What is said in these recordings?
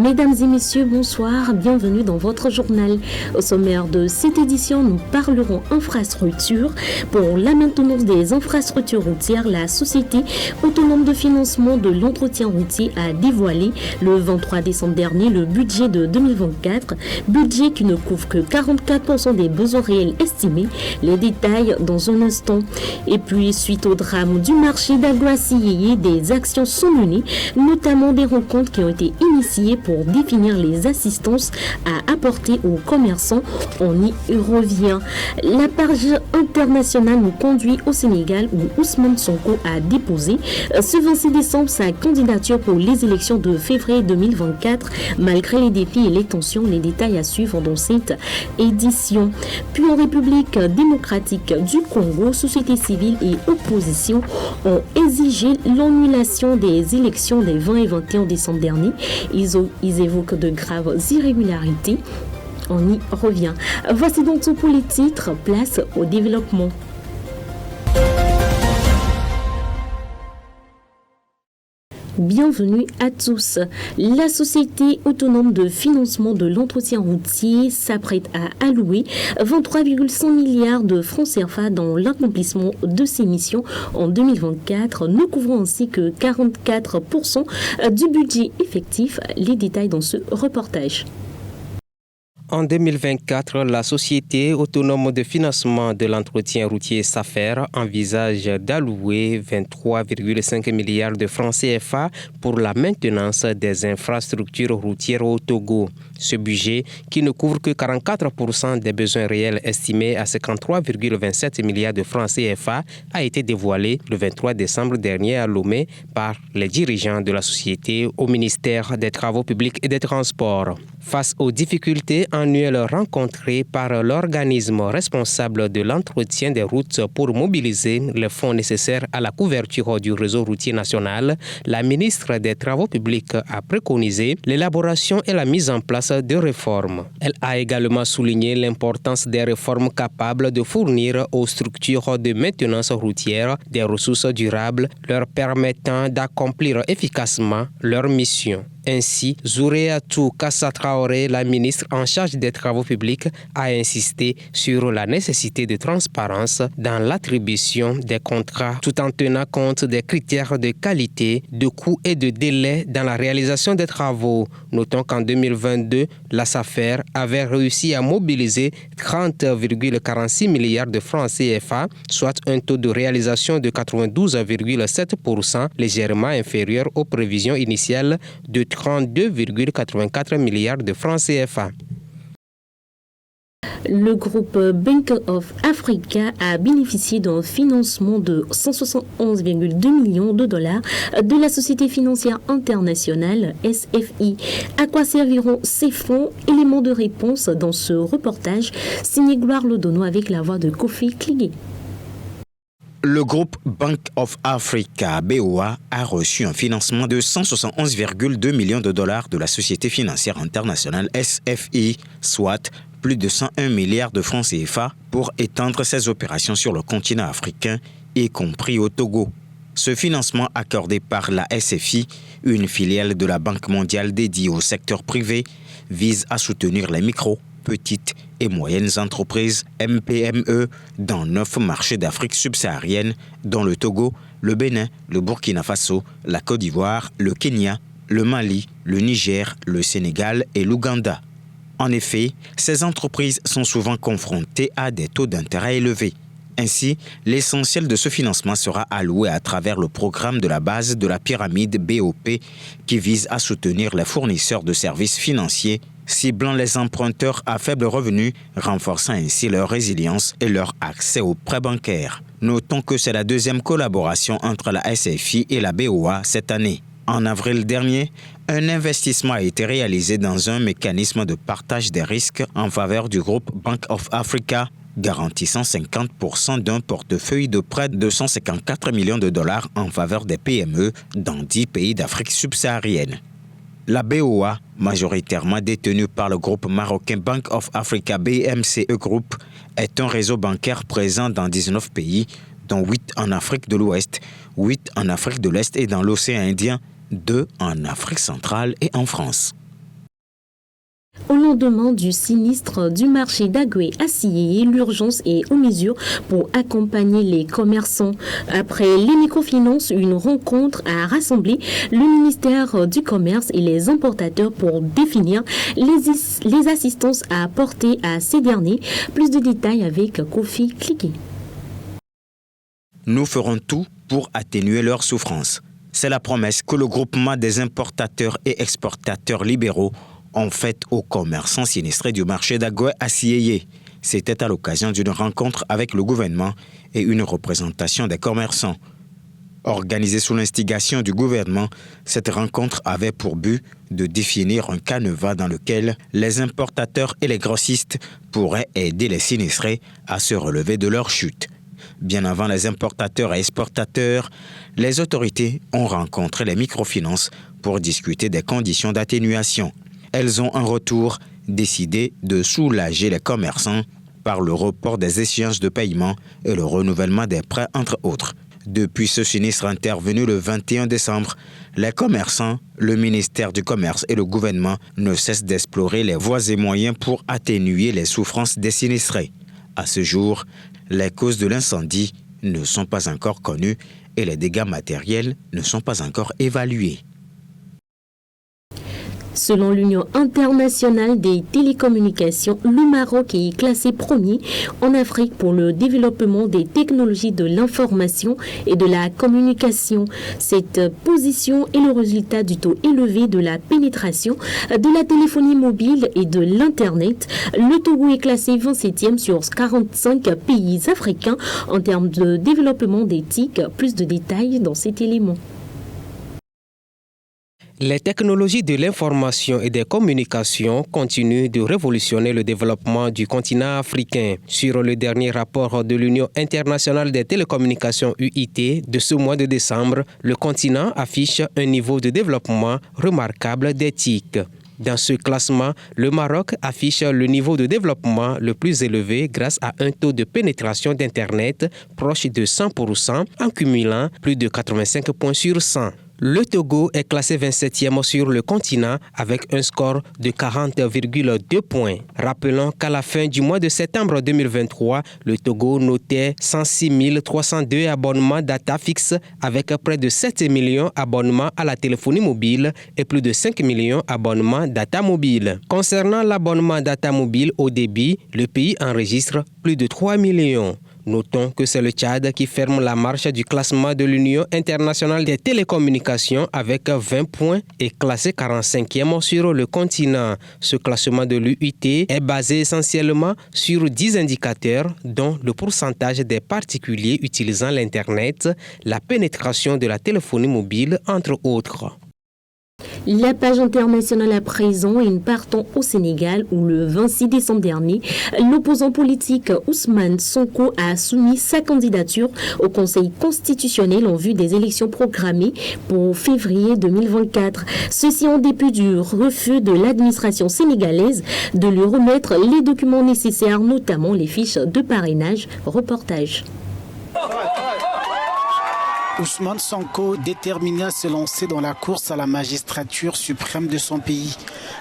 Mesdames et messieurs, bonsoir, bienvenue dans votre journal. Au sommaire de cette édition, nous parlerons infrastructures. Pour la maintenance des infrastructures routières, la Société autonome de financement de l'entretien routier a dévoilé le 23 décembre dernier le budget de 2024, budget qui ne couvre que 44% des besoins réels estimés. Les détails dans un instant. Et puis, suite au drame du marché d'Aguassi, des actions sont menées, notamment des rencontres qui ont été initiées pour définir les assistances à apporter aux commerçants. On y revient. La page internationale nous conduit au Sénégal où Ousmane Sonko a déposé ce 26 décembre sa candidature pour les élections de février 2024 malgré les défis et les tensions. Les détails à suivre dans cette édition. Puis en République démocratique du Congo, société civile et opposition ont exigé l'annulation des élections des 20 et 21 décembre dernier. Ils évoquent de graves irrégularités. On y revient. Voici donc tout pour les titres. Place au développement. Bienvenue à tous. La Société autonome de financement de l'entretien routier s'apprête à allouer 23,5 milliards de francs CFA dans l'accomplissement de ses missions en 2024, ne couvrant ainsi que 44% du budget effectif. Les détails dans ce reportage. En 2024, la Société autonome de financement de l'entretien routier SAFER envisage d'allouer 23,5 milliards de francs CFA pour la maintenance des infrastructures routières au Togo. Ce budget, qui ne couvre que 44% des besoins réels estimés à 53,27 milliards de francs CFA, a été dévoilé le 23 décembre dernier à Lomé par les dirigeants de la société au ministère des Travaux publics et des Transports. Face aux difficultés annuelles rencontrées par l'organisme responsable de l'entretien des routes pour mobiliser les fonds nécessaires à la couverture du réseau routier national, la ministre des Travaux publics a préconisé l'élaboration et la mise en place de réformes. Elle a également souligné l'importance des réformes capables de fournir aux structures de maintenance routière des ressources durables leur permettant d'accomplir efficacement leur mission. Ainsi, Zouréatou Kassa Traoré, la ministre en charge des travaux publics, a insisté sur la nécessité de transparence dans l'attribution des contrats tout en tenant compte des critères de qualité, de coût et de délai dans la réalisation des travaux. Notons qu'en 2022, la SAFER avait réussi à mobiliser 30,46 milliards de francs CFA, soit un taux de réalisation de 92,7%, légèrement inférieur aux prévisions initiales de 32,84 milliards de francs CFA. Le groupe Bank of Africa a bénéficié d'un financement de 171,2 millions de dollars de la Société financière internationale SFI. À quoi serviront ces fonds? Élément de réponse dans ce reportage signé Gloire Lodono avec la voix de Kofi Kligé. Le groupe Bank of Africa, BOA, a reçu un financement de 171,2 millions de dollars de la Société financière internationale SFI, soit plus de 101 milliards de francs CFA, pour étendre ses opérations sur le continent africain, y compris au Togo. Ce financement accordé par la SFI, une filiale de la Banque mondiale dédiée au secteur privé, vise à soutenir les micro, petites et moyennes entreprises MPME dans 9 marchés d'Afrique subsaharienne, dont le Togo, le Bénin, le Burkina Faso, la Côte d'Ivoire, le Kenya, le Mali, le Niger, le Sénégal et l'Ouganda. En effet, ces entreprises sont souvent confrontées à des taux d'intérêt élevés. Ainsi, l'essentiel de ce financement sera alloué à travers le programme de la base de la pyramide BOP qui vise à soutenir les fournisseurs de services financiers, ciblant les emprunteurs à faible revenu, renforçant ainsi leur résilience et leur accès aux prêts bancaires. Notons que c'est la deuxième collaboration entre la SFI et la BOA cette année. En avril dernier, un investissement a été réalisé dans un mécanisme de partage des risques en faveur du groupe Bank of Africa, garantissant 50% d'un portefeuille de près de 154 millions de dollars en faveur des PME dans 10 pays d'Afrique subsaharienne. La BOA, majoritairement détenue par le groupe marocain Bank of Africa BMCE Group, est un réseau bancaire présent dans 19 pays, dont 8 en Afrique de l'Ouest, 8 en Afrique de l'Est et dans l'océan Indien, 2 en Afrique centrale et en France. Au lendemain du sinistre du marché d'Agué à Siyeye, l'urgence est aux mesures pour accompagner les commerçants. Après les microfinances, une rencontre a rassemblé le ministère du Commerce et les importateurs pour définir les assistances à apporter à ces derniers. Plus de détails avec Kofi Kliké. Nous ferons tout pour atténuer leurs souffrances. C'est la promesse que le groupement des importateurs et exportateurs libéraux ont faite aux commerçants sinistrés du marché d'Agué à Siyeye. C'était à l'occasion d'une rencontre avec le gouvernement et une représentation des commerçants. Organisée sous l'instigation du gouvernement, cette rencontre avait pour but de définir un canevas dans lequel les importateurs et les grossistes pourraient aider les sinistrés à se relever de leur chute. Bien avant les importateurs et exportateurs, les autorités ont rencontré les microfinances pour discuter des conditions d'atténuation. Elles ont en retour décidé de soulager les commerçants par le report des échéances de paiement et le renouvellement des prêts, entre autres. Depuis ce sinistre intervenu le 21 décembre, les commerçants, le ministère du Commerce et le gouvernement ne cessent d'explorer les voies et moyens pour atténuer les souffrances des sinistrés. À ce jour, les causes de l'incendie ne sont pas encore connues et les dégâts matériels ne sont pas encore évalués. Selon l'Union internationale des télécommunications, le Maroc est classé premier en Afrique pour le développement des technologies de l'information et de la communication. Cette position est le résultat du taux élevé de la pénétration de la téléphonie mobile et de l'Internet. Le Togo est classé 27e sur 45 pays africains en termes de développement des TIC. Plus de détails dans cet élément. Les technologies de l'information et des communications continuent de révolutionner le développement du continent africain. Sur le dernier rapport de l'Union internationale des télécommunications UIT de ce mois de décembre, le continent affiche un niveau de développement remarquable des TIC. Dans ce classement, le Maroc affiche le niveau de développement le plus élevé grâce à un taux de pénétration d'Internet proche de 100% en cumulant plus de 85 points sur 100. Le Togo est classé 27e sur le continent avec un score de 40,2 points. Rappelons qu'à la fin du mois de septembre 2023, le Togo notait 106 302 abonnements data fixes avec près de 7 millions d'abonnements à la téléphonie mobile et plus de 5 millions d'abonnements data mobile. Concernant l'abonnement data mobile au débit, le pays enregistre plus de 3 millions. Notons que c'est le Tchad qui ferme la marche du classement de l'Union internationale des télécommunications avec 20 points et classé 45e sur le continent. Ce classement de l'UIT est basé essentiellement sur 10 indicateurs, dont le pourcentage des particuliers utilisant l'Internet, la pénétration de la téléphonie mobile, entre autres. La page internationale à présent et nous partons au Sénégal où le 26 décembre dernier, l'opposant politique Ousmane Sonko a soumis sa candidature au Conseil constitutionnel en vue des élections programmées pour février 2024. Ceci en dépit du refus de l'administration sénégalaise de lui remettre les documents nécessaires, notamment les fiches de parrainage. Reportage. Ousmane Sonko déterminé à se lancer dans la course à la magistrature suprême de son pays.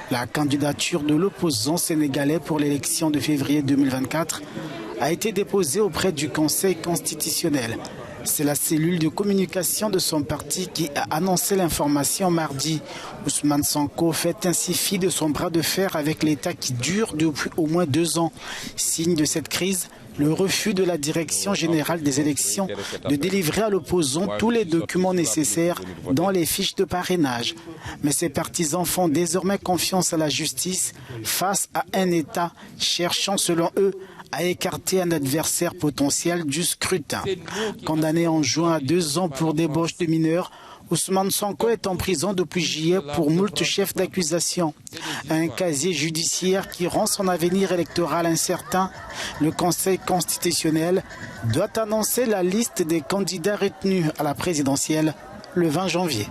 La candidature de l'opposant sénégalais pour l'élection de février 2024 a été déposée auprès du Conseil constitutionnel. C'est la cellule de communication de son parti qui a annoncé l'information mardi. Ousmane Sonko fait ainsi fi de son bras de fer avec l'État qui dure depuis au moins 2 ans. Signe de cette crise, le refus de la Direction générale des élections de délivrer à l'opposant tous les documents nécessaires dans les fiches de parrainage. Mais ses partisans font désormais confiance à la justice face à un État cherchant, selon eux, à écarter un adversaire potentiel du scrutin. Condamné en juin à 2 ans pour débauche de mineurs, Ousmane Sonko est en prison depuis juillet pour moult chefs d'accusation. Un casier judiciaire qui rend son avenir électoral incertain. Le Conseil constitutionnel doit annoncer la liste des candidats retenus à la présidentielle le 20 janvier.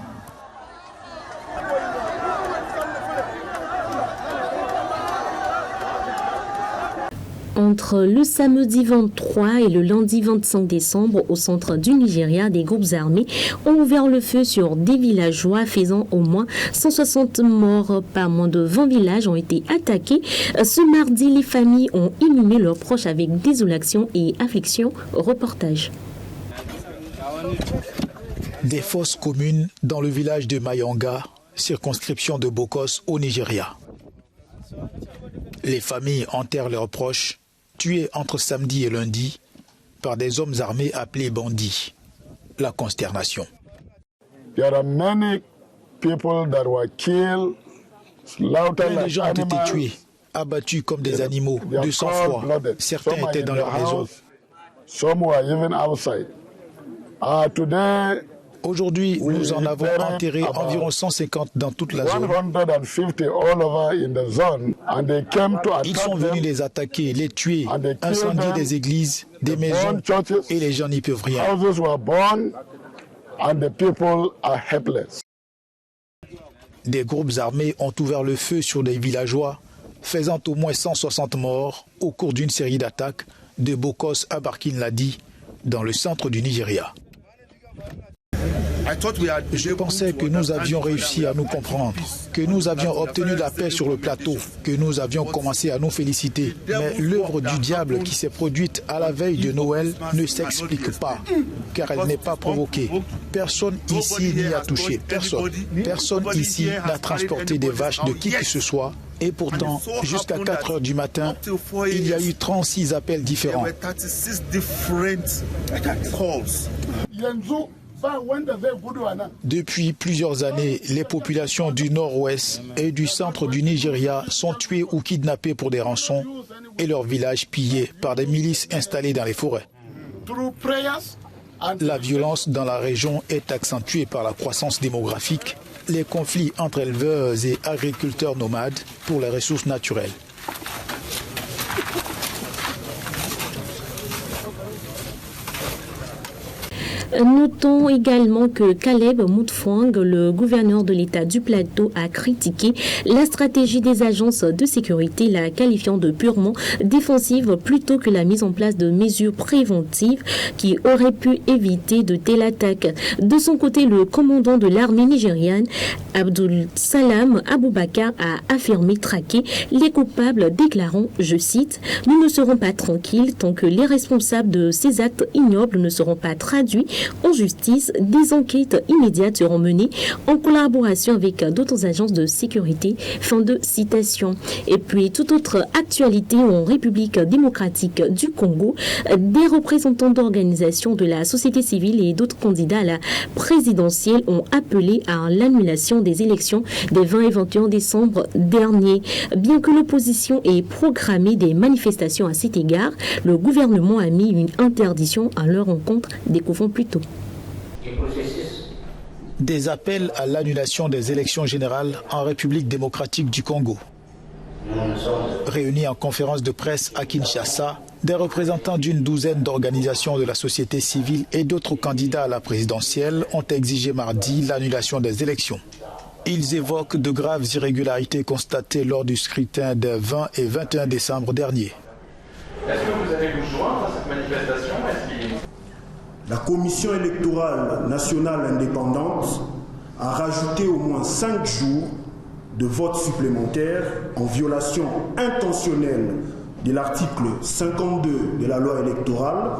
Entre le samedi 23 et le lundi 25 décembre, au centre du Nigeria, des groupes armés ont ouvert le feu sur des villageois, faisant au moins 160 morts. Pas moins de 20 villages ont été attaqués. Ce mardi, les familles ont inhumé leurs proches avec désolation et affliction. Reportage. Des fosses communes dans le village de Mayanga, circonscription de Bokos au Nigeria. Les familles enterrent leurs proches, tués entre samedi et lundi par des hommes armés appelés bandits. La consternation. There are many people that were killed, slaughtered. Les gens ont été tués, abattus comme des animaux, de sang-froid. Certains étaient dans leur maison. Some were even outside. Today, aujourd'hui, nous en avons enterré environ 150 dans toute la zone. 150 all over in the zone, and they came to attack. Ils sont venus les attaquer, les tuer, incendier des églises, des maisons, et les gens n'y peuvent rien. Houses were burned, and the people are helpless. Des groupes armés ont ouvert le feu sur des villageois, faisant au moins 160 morts au cours d'une série d'attaques de Bokos à Barkin Ladi, dans le centre du Nigeria. Je pensais que nous avions réussi à nous comprendre, que nous avions obtenu la paix sur le plateau, que nous avions commencé à nous féliciter. Mais l'œuvre du diable qui s'est produite à la veille de Noël ne s'explique pas, car elle n'est pas provoquée. Personne ici n'y a touché, personne. Personne ici n'a transporté des vaches de qui que ce soit. Et pourtant, jusqu'à 4 heures du matin, il y a eu 36 appels différents. Depuis plusieurs années, les populations du nord-ouest et du centre du Nigeria sont tuées ou kidnappées pour des rançons et leurs villages pillés par des milices installées dans les forêts. La violence dans la région est accentuée par la croissance démographique, les conflits entre éleveurs et agriculteurs nomades pour les ressources naturelles. Notons également que Caleb Moutfouang, le gouverneur de l'État du Plateau, a critiqué la stratégie des agences de sécurité, la qualifiant de purement défensive plutôt que la mise en place de mesures préventives qui auraient pu éviter de telles attaques. De son côté, le commandant de l'armée nigériane, Abdul Salam Aboubakar, a affirmé traquer les coupables, déclarant, je cite, « Nous ne serons pas tranquilles tant que les responsables de ces actes ignobles ne seront pas traduits en justice. Des enquêtes immédiates seront menées en collaboration avec d'autres agences de sécurité. » Fin de citation. Et puis, toute autre actualité en République démocratique du Congo, des représentants d'organisations de la société civile et d'autres candidats à la présidentielle ont appelé à l'annulation des élections des 20 et 21 décembre dernier. Bien que l'opposition ait programmé des manifestations à cet égard, le gouvernement a mis une interdiction à leur encontre. Découvrons plus tôt. Des appels à l'annulation des élections générales en République démocratique du Congo. Réunis en conférence de presse à Kinshasa, des représentants d'une douzaine d'organisations de la société civile et d'autres candidats à la présidentielle ont exigé mardi l'annulation des élections. Ils évoquent de graves irrégularités constatées lors du scrutin des 20 et 21 décembre dernier. Est-ce que vous allez vous joindre à cette manifestation? La Commission électorale nationale indépendante a rajouté au moins 5 jours de vote supplémentaires en violation intentionnelle de l'article 52 de la loi électorale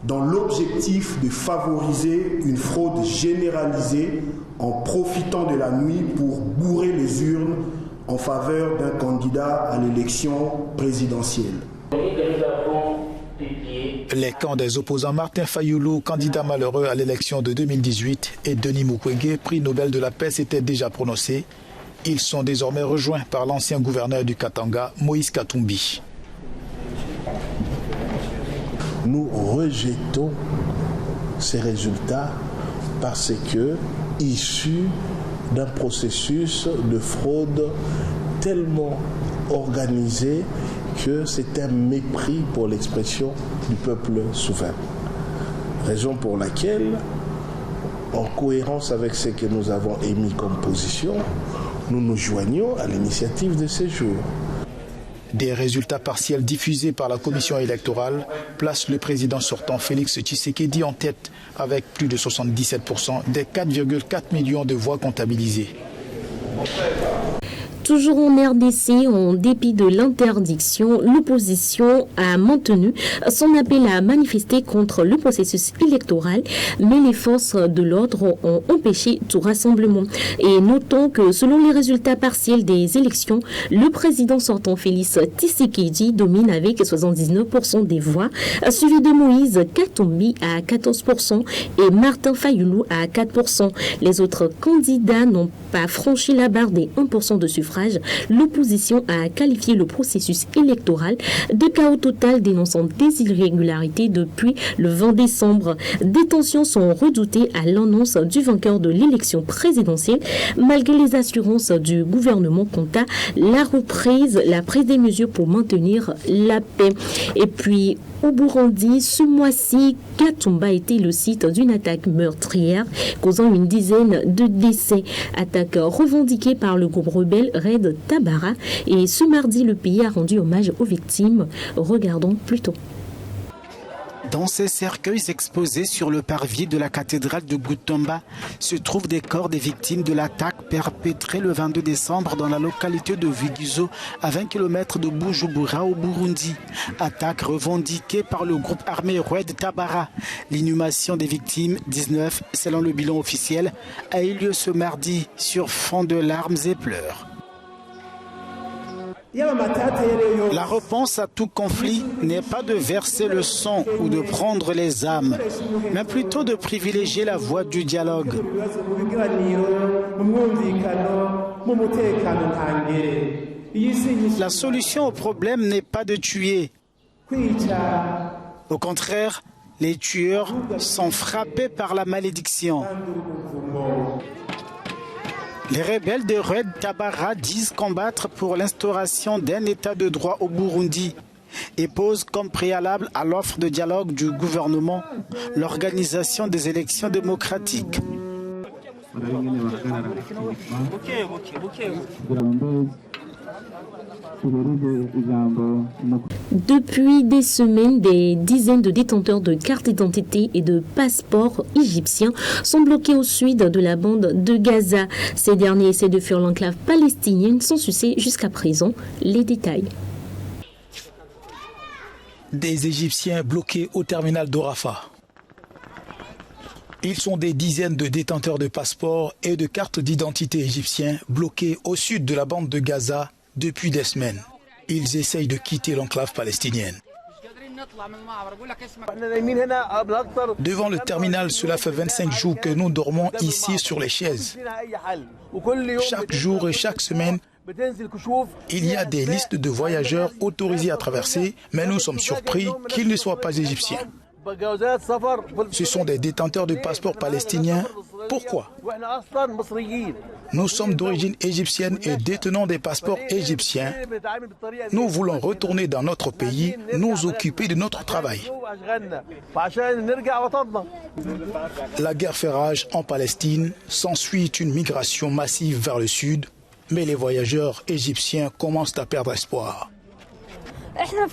dans l'objectif de favoriser une fraude généralisée en profitant de la nuit pour bourrer les urnes en faveur d'un candidat à l'élection présidentielle. Les camps des opposants Martin Fayoulou, candidat malheureux à l'élection de 2018, et Denis Mukwege, prix Nobel de la paix, s'étaient déjà prononcés. Ils sont désormais rejoints par l'ancien gouverneur du Katanga, Moïse Katumbi. Nous rejetons ces résultats parce que, issus d'un processus de fraude tellement organisé que c'est un mépris pour l'expression du peuple souverain. Raison pour laquelle, en cohérence avec ce que nous avons émis comme position, nous nous joignons à l'initiative de ces jours. Des résultats partiels diffusés par la commission électorale placent le président sortant Félix Tshisekedi en tête avec plus de 77% des 4,4 millions de voix comptabilisées. Toujours en RDC, en dépit de l'interdiction, l'opposition a maintenu son appel à manifester contre le processus électoral, mais les forces de l'ordre ont empêché tout rassemblement. Et notons que selon les résultats partiels des élections, le président sortant Félix Tshisekedi domine avec 79% des voix, suivi de Moïse Katumbi à 14% et Martin Fayulu à 4%. Les autres candidats n'ont pas franchi la barre des 1% de suffrage. L'opposition a qualifié le processus électoral de chaos total, dénonçant des irrégularités depuis le 20 décembre. Des tensions sont redoutées à l'annonce du vainqueur de l'élection présidentielle, malgré les assurances du gouvernement quant à la prise des mesures pour maintenir la paix. Et puis, au Burundi, ce mois-ci, Katumba était le site d'une attaque meurtrière causant une dizaine de décès. Attaque revendiquée par le groupe rebelle Red Tabara. Et ce mardi, le pays a rendu hommage aux victimes. Regardons plutôt. Dans ces cercueils exposés sur le parvis de la cathédrale de Butomba se trouvent des corps des victimes de l'attaque perpétrée le 22 décembre dans la localité de Viguizo, à 20 km de Bujumbura au Burundi. Attaque revendiquée par le groupe armé Red Tabara. L'inhumation des victimes, 19 selon le bilan officiel, a eu lieu ce mardi sur fond de larmes et pleurs. La réponse à tout conflit n'est pas de verser le sang ou de prendre les âmes, mais plutôt de privilégier la voie du dialogue. La solution au problème n'est pas de tuer. Au contraire, les tueurs sont frappés par la malédiction. Les rebelles de Red Tabara disent combattre pour l'instauration d'un état de droit au Burundi et posent comme préalable à l'offre de dialogue du gouvernement l'organisation des élections démocratiques. Depuis des semaines, des dizaines de détenteurs de cartes d'identité et de passeports égyptiens sont bloqués au sud de la bande de Gaza. Ces derniers essaient de fuir l'enclave palestinienne sans succès jusqu'à présent. Les détails. Des Égyptiens bloqués au terminal de Rafah. Ils sont des dizaines de détenteurs de passeports et de cartes d'identité égyptiens bloqués au sud de la bande de Gaza depuis des semaines. Ils essayent de quitter l'enclave palestinienne. Devant le terminal, cela fait 25 jours que nous dormons ici sur les chaises. Chaque jour et chaque semaine, il y a des listes de voyageurs autorisés à traverser, mais nous sommes surpris qu'ils ne soient pas égyptiens. Ce sont des détenteurs de passeports palestiniens. Pourquoi? Nous sommes d'origine égyptienne et détenons des passeports égyptiens. Nous voulons retourner dans notre pays, nous occuper de notre travail. La guerre fait rage en Palestine. S'ensuit une migration massive vers le sud, mais les voyageurs égyptiens commencent à perdre espoir.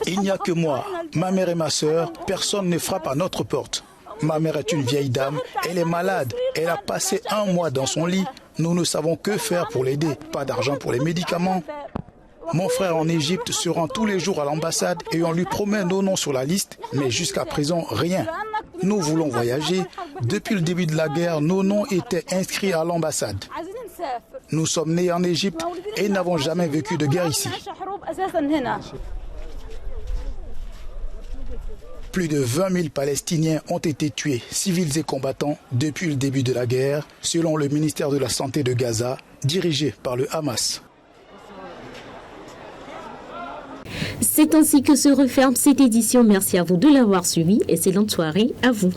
Il n'y a que moi, ma mère et ma sœur, personne ne frappe à notre porte. Ma mère est une vieille dame, elle est malade, elle a passé 1 mois dans son lit. Nous ne savons que faire pour l'aider, pas d'argent pour les médicaments. Mon frère en Égypte se rend tous les jours à l'ambassade et on lui promet nos noms sur la liste, mais jusqu'à présent, rien. Nous voulons voyager. Depuis le début de la guerre, nos noms étaient inscrits à l'ambassade. Nous sommes nés en Égypte et n'avons jamais vécu de guerre ici. Plus de 20 000 Palestiniens ont été tués, civils et combattants, depuis le début de la guerre, selon le ministère de la Santé de Gaza, dirigé par le Hamas. C'est ainsi que se referme cette édition. Merci à vous de l'avoir suivi. Excellente soirée à vous.